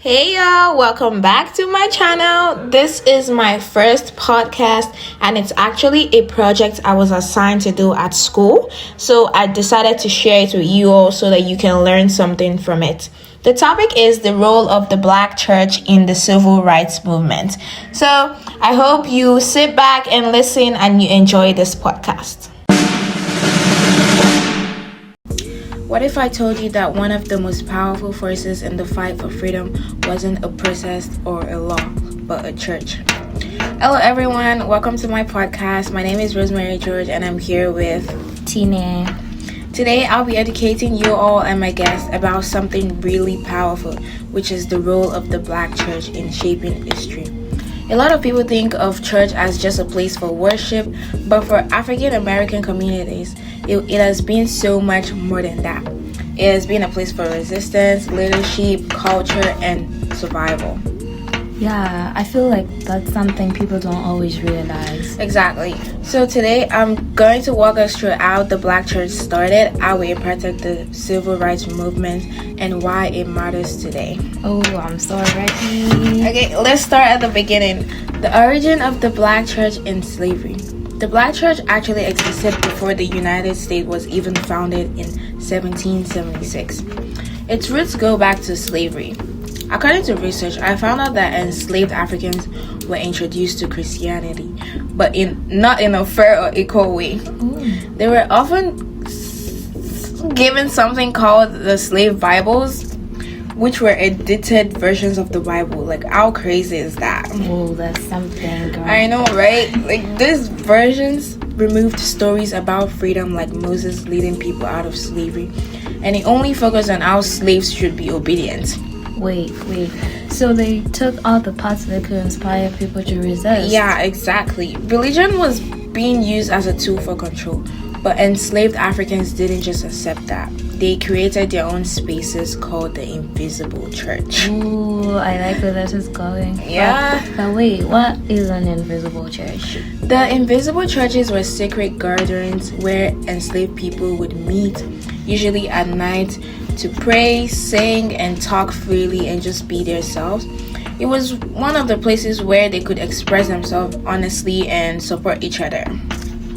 Hey y'all, welcome back to my channel. This is my first podcast and it's actually a project I was assigned to do at school. So I decided to share it with you all so that you can learn something from it. The topic is the role of the Black church in the civil rights movement. So I hope you sit back and listen and you enjoy this podcast. What if I told you that one of the most powerful forces in the fight for freedom wasn't a protest or a law, but a church? Hello everyone, welcome to my podcast. My name is Rosemary George and I'm here with Tina. Today I'll be educating you all and my guests about something really powerful, which is the role of the Black church in shaping history. A lot of people think of church as just a place for worship, but for African American communities, it has been so much more than that. It has been a place for resistance, leadership, culture, and survival. Yeah, I feel like that's something people don't always realize. Exactly. So today I'm going to walk us through how the Black church started, how it impacted the civil rights movement, and why it matters today. Oh, I'm so ready. Okay, let's start at the beginning. The origin of the Black church in slavery. The Black church actually existed before the United States was even founded in 1776. Its roots go back to slavery. According to research, I found out that enslaved Africans were introduced to Christianity, but not in a fair or equal way. Ooh. They were often given something called the slave Bibles, which were edited versions of the Bible. Like, how crazy is that? Oh, that's something, girl. I know, right? Like, these versions removed stories about freedom, like Moses leading people out of slavery, and it only focused on how slaves should be obedient. Wait. So they took all the parts that could inspire people to resist? Yeah, exactly. Religion was being used as a tool for control, but enslaved Africans didn't just accept that. They created their own spaces called the Invisible Church. Ooh, I like where this is going. Yeah. But wait, what is an invisible church? The invisible churches were sacred gatherings where enslaved people would meet, usually at night, to pray, sing, and talk freely and just be themselves. It was one of the places where they could express themselves honestly and support each other.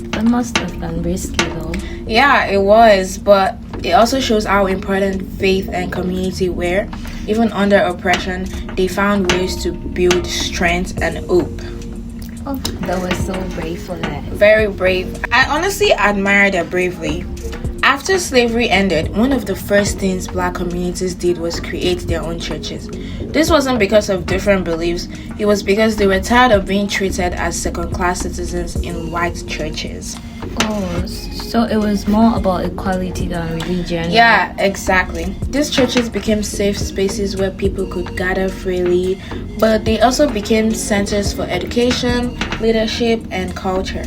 That must have been risky though. Yeah, it was, but it also shows how important faith and community were. Even under oppression, they found ways to build strength and hope. Oh, that was so brave for that. Very brave. I honestly admire their bravery. After slavery ended, one of the first things Black communities did was create their own churches. This wasn't because of different beliefs, it was because they were tired of being treated as second-class citizens in white churches. Oh, so it was more about equality than religion. Yeah, exactly. These churches became safe spaces where people could gather freely, but they also became centers for education, leadership, and culture.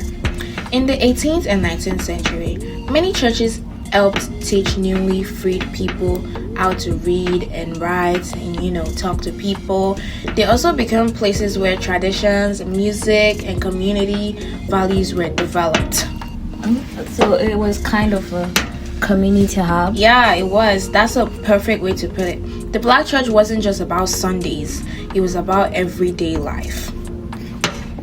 In the 18th and 19th century, many churches helped teach newly freed people how to read and write and, talk to people. They also became places where traditions, music, and community values were developed. So it was kind of a community hub? Yeah, it was. That's a perfect way to put it. The Black church wasn't just about Sundays. It was about everyday life.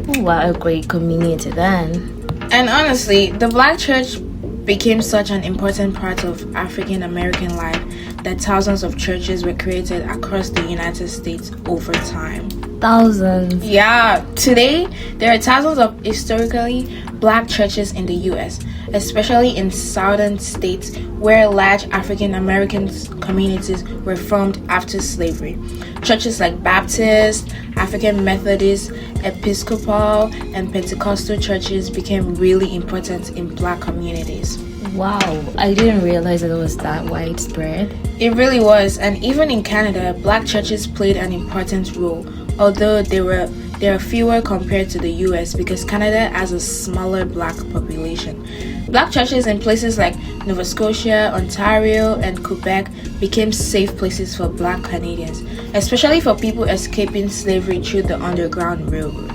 Oh, what a great community then. And honestly, the Black church became such an important part of African American life that thousands of churches were created across the United States over time. Thousands? Yeah, today there are thousands of historically Black churches in the US, especially in southern states where large African American communities were formed after slavery. Churches like Baptist, African Methodist, Episcopal, and Pentecostal churches became really important in Black communities. Wow, I didn't realize that it was that widespread. It really was, and even in Canada, Black churches played an important role, although there are fewer compared to the US because Canada has a smaller Black population. Black churches in places like Nova Scotia, Ontario, and Quebec became safe places for Black Canadians, especially for people escaping slavery through the Underground Railroad.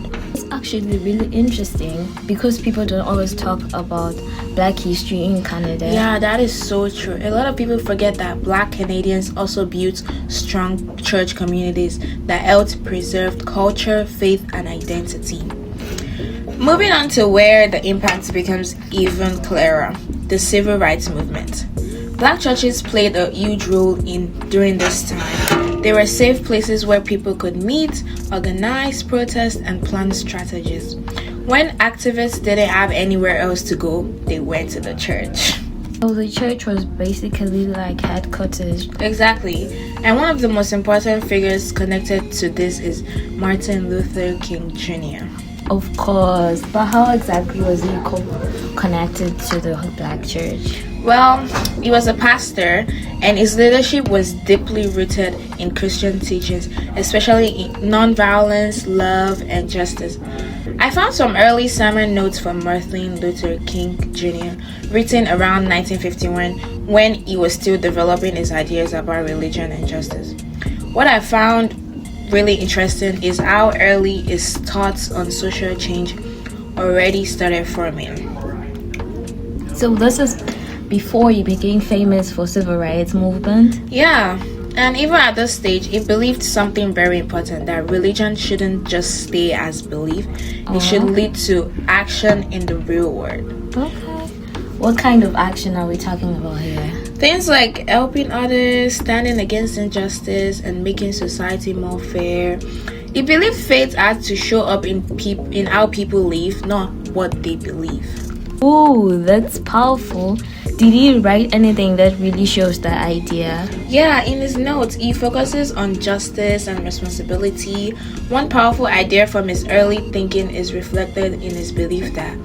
actually really interesting because people don't always talk about Black history in Canada. Yeah, that is so true. A lot of people forget that Black Canadians also built strong church communities that helped preserve culture, faith, and identity. Moving on to where the impact becomes even clearer, the civil rights movement. Black churches played a huge role during this time. They were safe places where people could meet, organize, protest, and plan strategies. When activists didn't have anywhere else to go, they went to the church. So the church was basically like headquarters. Exactly. And one of the most important figures connected to this is Martin Luther King Jr. Of course, but how exactly was he connected to the Black church? Well, he was a pastor, and his leadership was deeply rooted in Christian teachings, especially in nonviolence, love, and justice. I found some early sermon notes from Martin Luther King Jr., written around 1951 when he was still developing his ideas about religion and justice. What I found really interesting is how early his thoughts on social change already started forming. So this is before he became famous for civil rights movement? Yeah, and even at this stage, he believed something very important, that religion shouldn't just stay as belief. It should lead to action in the real world. Okay. What kind of action are we talking about here? Things like helping others, standing against injustice, and making society more fair. He believed faith had to show up in how people live, not what they believe. Oh, that's powerful. Did he write anything that really shows that idea? Yeah, in his notes, he focuses on justice and responsibility. One powerful idea from his early thinking is reflected in his belief that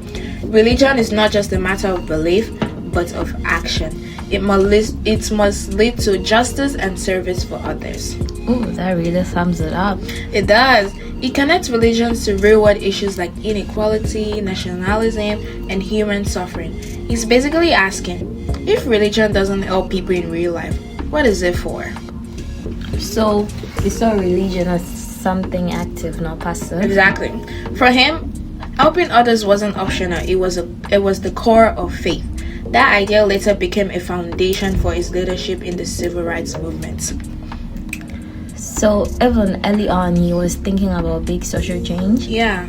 religion is not just a matter of belief, but of action. It must lead to justice and service for others. Oh, that really sums it up. It does. It connects religions to real-world issues like inequality, nationalism, and human suffering. He's basically asking, if religion doesn't help people in real life, what is it for? So, he saw religion as something active, not passive. Exactly. For him, helping others wasn't optional. It was the core of faith. That idea later became a foundation for his leadership in the civil rights movement. So even early on, he was thinking about big social change. Yeah,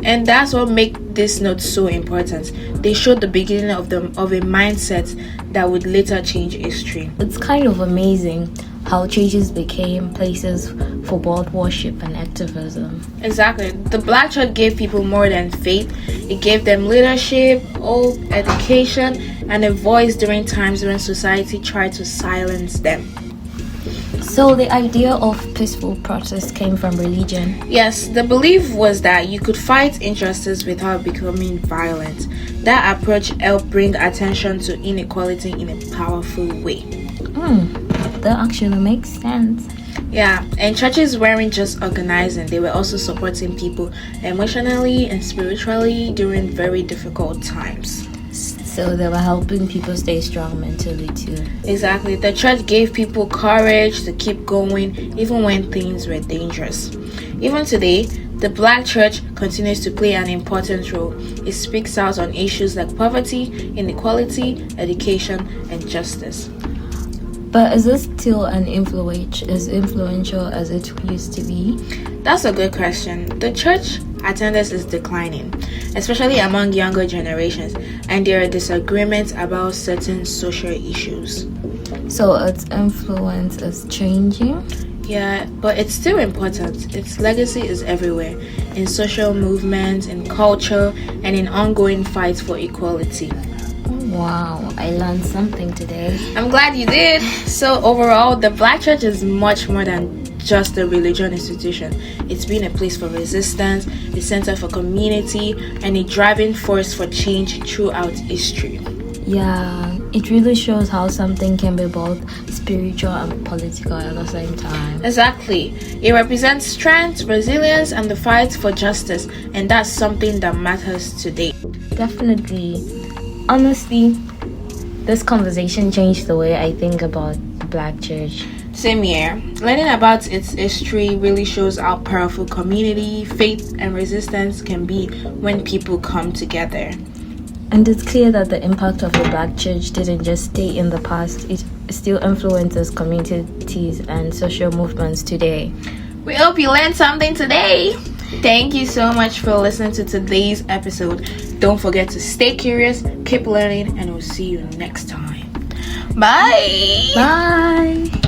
and that's what makes this note so important. They showed the beginning of a mindset that would later change history. It's kind of amazing how churches became places for both worship and activism. Exactly. The Black church gave people more than faith. It gave them leadership, hope, education, and a voice during times when society tried to silence them. So the idea of peaceful protest came from religion. Yes, the belief was that you could fight injustice without becoming violent. That approach helped bring attention to inequality in a powerful way. That actually makes sense. Yeah, and churches weren't just organizing, they were also supporting people emotionally and spiritually during very difficult times. So they were helping people stay strong mentally too. Exactly. The church gave people courage to keep going even when things were dangerous. Even today, the Black church continues to play an important role. It speaks out on issues like poverty, inequality, education, and justice. But is it still as influential as it used to be? That's a good question. The church attendance is declining, especially among younger generations, and there are disagreements about certain social issues. So its influence is changing? Yeah, but it's still important. Its legacy is everywhere, in social movements, in culture, and in ongoing fights for equality. Wow, I learned something today. I'm glad you did. So overall, the Black church is much more than just a religious institution. It's been a place for resistance, a center for community, and a driving force for change throughout history. Yeah, it really shows how something can be both spiritual and political at the same time. Exactly. It represents strength, resilience, and the fight for justice, and that's something that matters today. Definitely. Honestly, this conversation changed the way I think about the Black church. Same here. Learning about its history really shows how powerful community, faith, and resistance can be when people come together. And it's clear that the impact of the Black church didn't just stay in the past, it still influences communities and social movements today. We hope you learned something today. Thank you so much for listening to today's episode. Don't forget to stay curious, keep learning, and we'll see you next time. Bye. Bye.